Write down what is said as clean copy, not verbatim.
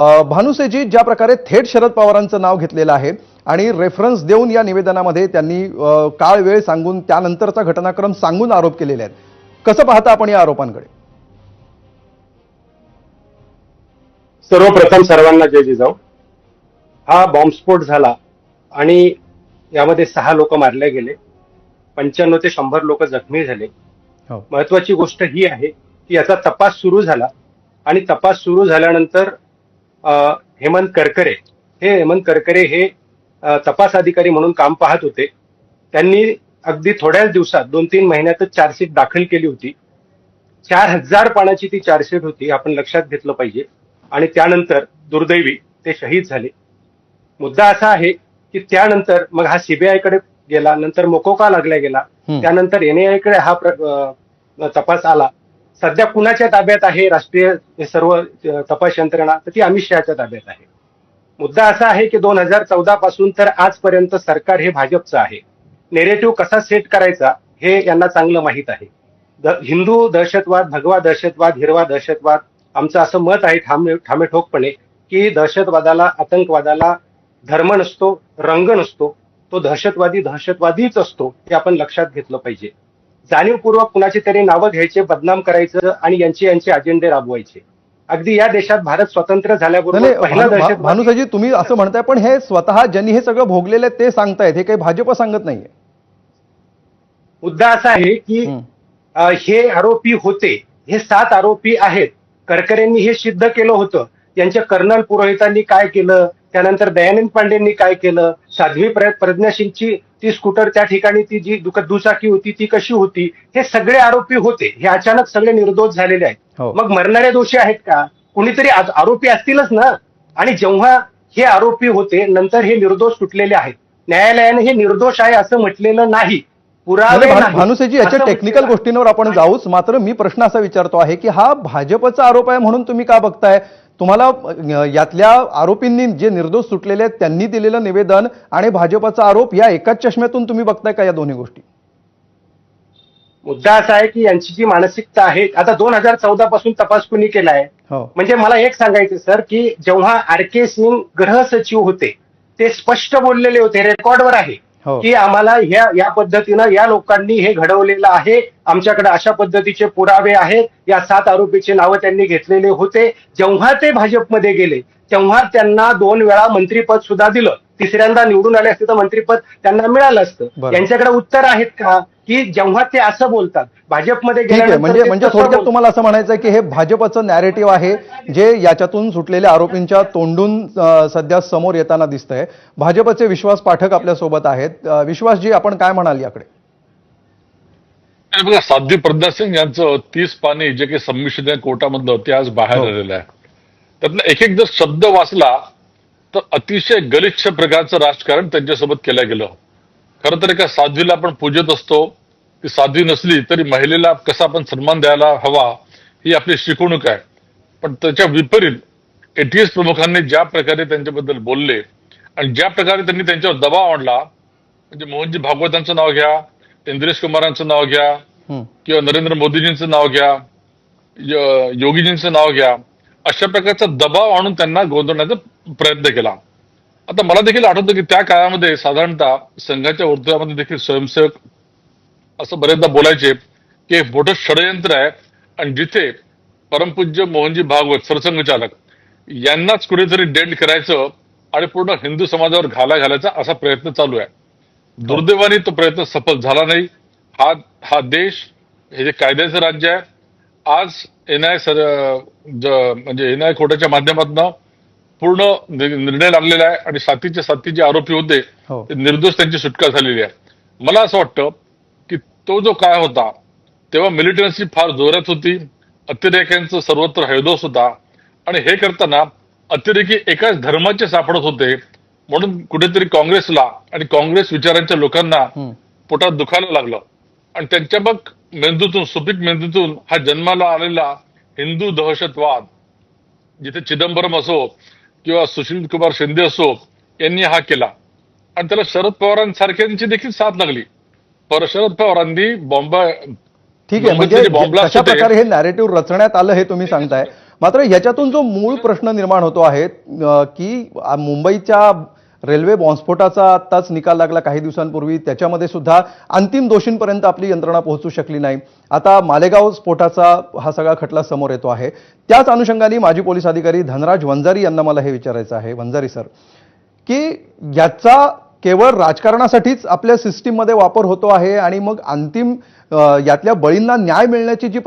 भानुसेजी ज्या प्रकारे थेट शरद पवारांचं नाव घेतलेलं आहे आणि रेफरन्स देऊन या निवेदनामध्ये त्यांनी काळ वेळ सांगून त्यानंतरचा घटनाक्रम सांगून आरोप केलेले आहेत, कसं पाहता आपण या आरोपांकडे? सर्वप्रथम सर्वांना जय जिजाऊ. हा बॉम्बस्फोट झाला आणि यामध्ये 6 लोक मारले गेले, 95 ते 100 लोक जखमी झाले. महत्वाची गोष्ट ही आहे की याचा तपास सुरू झाला आणि तपास सुरू झाल्यानंतर हेमंत करकरे हे तपास अधिकारी म्हणून काम पाहत होते. त्यांनी अगदी थोड्याच दिवसात 2-3 महिन्यातच चार्जशीट दाखल केली होती. 4000 पानाची ती चार्जशीट होती, आपण लक्षात घेतलं पाहिजे. आणि त्यानंतर दुर्दैवी ते शहीद झाले. मुद्दा असा आहे की त्यानंतर मग हा सीबीआय कडे गेला, नंतर मोकोका लागला गेला, त्यानंतर एनआयए कडे हा तपास आला. सध्या कुणाच्या ताब्यात आहे राष्ट्रीय सर्व तपास यंत्रणा? तर ती अमित शहाच्या ताब्यात आहे. मुद्दा असा आहे की 2014 पासून तर आजपर्यंत सरकार हे भाजपचं आहे. नेरेटिव्ह कसा सेट करायचा हे यांना चांगलं माहीत आहे. हिंदू दहशतवाद, भगवा दहशतवाद, हिरवा दहशतवाद, आमचं असं मत आहे ठामेठोकपणे की दहशतवादाला, आतंकवादाला धर्म नसतो, रंग नसतो. तो दहशतवादीच असतो. हे आपण लक्षात घेतलं पाहिजे. जाणीवपूर्वक कुणाची तरी नावं घ्यायचे, बदनाम करायचं आणि यांचे अजेंडे राबवायचे. अगदी या देशात भारत स्वतंत्र झाल्याबरोबर पहिला दहशतवाद. भानुसाजी, तुम्ही असं म्हणताय, पण हे स्वतः ज्यांनी हे सगळं भोगलेलं आहे ते सांगतायत, हे काही भाजप सांगत नाहीये. मुद्दा असा आहे की हे आरोपी होते, हे 7 आरोपी आहेत. करकरेंनी हे सिद्ध केलं होतं. यांच्या कर्नल पुरोहितांनी काय केलं, त्यानंतर दयानंद पांडेंनी काय केलं, साध्वी प्रज्ञा सिंगची ती स्कूटर त्या ठिकाणी ती जी दुचाकी होती ती कशी होती, हे सगळे आरोपी होते. हे अचानक सगळे निर्दोष झालेले आहेत. मग मरणारे दोषी आहेत का? कुणीतरी आरोपी असतीलच ना. आणि जेव्हा हे आरोपी होते नंतर हे निर्दोष सुटलेले आहेत. न्यायालयाने हे निर्दोष आहे असं म्हटलेलं नाही. भानुसेजी, याच्या टेक्निकल गोष्टींवर आपण जाऊच, मात्र मी प्रश्न असा विचारतो आहे की हा भाजपचा आरोप आहे म्हणून तुम्ही का बघताय? तुम्हाला यातल्या आरोपींनी जे निर्दोष सुटलेले आहेत त्यांनी दिलेलं निवेदन आणि भाजपचा आरोप या एकाच चष्म्यातून तुम्ही बघताय का या दोन्ही गोष्टी? मुद्दा असा आहे की यांची जी मानसिकता आहे, आता 2014 पासून तपास कुणी केलाय? म्हणजे मला एक सांगायचं सर की जेव्हा RK सिंग गृह सचिव होते ते स्पष्ट बोललेले होते, रेकॉर्डवर आहे की आम्हाला या पद्धतीनं या लोकांनी हे घडवलेलं आहे, आमच्याकडे अशा पद्धतीचे पुरावे आहेत. या 7 आरोपीचे नावं त्यांनी घेतलेले होते. जेव्हा ते भाजपमध्ये गेले तेव्हा त्यांना 2 वेळा मंत्रीपद सुद्धा दिलं. तिसऱ्यांदा निवडून आले असते तर मंत्रीपद त्यांना मिळालं असतं. यांच्याकडे उत्तर आहेत का की जेव्हा ते असं बोलतात भाजपमध्ये गेल्यानंतर? म्हणजे थोडक्यात तुम्हाला असं म्हणायचं आहे की हे भाजपचं नॅरेटिव्ह आहे जे याच्यातून सुटलेल्या आरोपींच्या तोंडून सध्या समोर येताना दिसतंय. भाजपचे विश्वास पाठक आपल्या सोबत आहेत. विश्वासजी, आपण काय म्हणाल याकडे? बघा, साध्वी प्रज्ञा सिंग यांचं 30 पानी जे काही संमिश्रण कोर्टामधलं ते आज बाहेर आलेलं आहे. त्यातनं एक जर शब्द वाचला तर अतिशय गलिच्छ प्रकारचं राजकारण त्यांच्यासोबत केलं गेलं. खरं तर एका साध्वीला आपण पूजत असतो, ती साध्वी नसली तरी महिलेला कसा आपण सन्मान द्यायला हवा ही आपली शिकवणूक आहे. पण त्याच्या विपरीत ATS प्रमुखांनी ज्या प्रकारे त्यांच्याबद्दल बोलले आणि ज्या प्रकारे त्यांनी त्यांच्यावर दबाव आणला, म्हणजे मोहनजी भागवतांचं नाव घ्या, इंद्रेश कुमारांचं नाव घ्या किंवा नरेंद्र मोदीजींचं नाव घ्या, योगीजींचं नाव घ्या, अशा प्रकारचा दबाव आणून त्यांना गोंधळण्याचा प्रयत्न केला. आता मला देखील आठवतं की त्या काळामध्ये साधारणतः संघाच्या वर्तुळामध्ये देखील स्वयंसेवक असं बरेचदा बोलायचे की हे मोठं षडयंत्र आहे आणि जिथे परमपूज्य मोहनजी भागवत सरसंघचालक यांनाच कुठेतरी डेंट करायचं आणि पूर्ण हिंदू समाजावर घाला घालायचा असा प्रयत्न चालू आहे. दुर्दैवाने तो प्रयत्न सफल झाला नाही. हा देश हे जे कायद्याचं राज्य आहे, आज म्हणजे एनआय कोर्टाच्या माध्यमातून पूर्ण निर्णय लागलेला आहे आणि साथीचे जे आरोपी होते ते निर्दोष त्यांची सुटका झालेली आहे. मला असं वाटतं की तो जो काळ होता तेव्हा मिलिटन्सी फार जोरात होती, अतिरेक्यांचं सर्वत्र हैदोस होता आणि हे करताना अतिरेकी एकाच धर्माचे सापडत होते. म्हणून कुठेतरी काँग्रेसला आणि काँग्रेस विचारांच्या लोकांना पोटात दुखायला लागलं आणि त्यांच्या मग मेंदूतून, सुपीक मेंदूतून हा जन्माला आलेला हिंदू दहशतवाद, जिथे चिदंबरम असो किंवा सुशील कुमार शिंदे असो यांनी हा केला आणि त्याला शरद पवारांसारख्यांची देखील साथ लागली. पर शरद पवारांनी ठीक आहे, म्हणजे अशा प्रकारे हे नॅरेटिव्ह रचण्यात आलं हे तुम्ही सांगताय. मात्र याच्यातून जो मूळ प्रश्न निर्माण होतो आहे की मुंबईच्या रेल्वे बॉम्बस्फोटाचा आत्ताच निकाल लागला काही दिवसांपूर्वी, त्याच्यामध्ये सुद्धा अंतिम दोषींपर्यंत आपली यंत्रणा पोहोचू शकली नाही. आता मालेगाव स्फोटाचा हा सगळा खटला समोर येतो आहे. त्याच अनुषंगाने माजी पोलीस अधिकारी धनराज वंजारी यांना मला हे विचारायचं आहे. वंजारी सर, की याचा केवळ राजकारणासाठीच आपल्या सिस्टीममध्ये वापर होतो आहे आणि मग अंतिम यातल्या बळींना न्याय मिळण्याची जी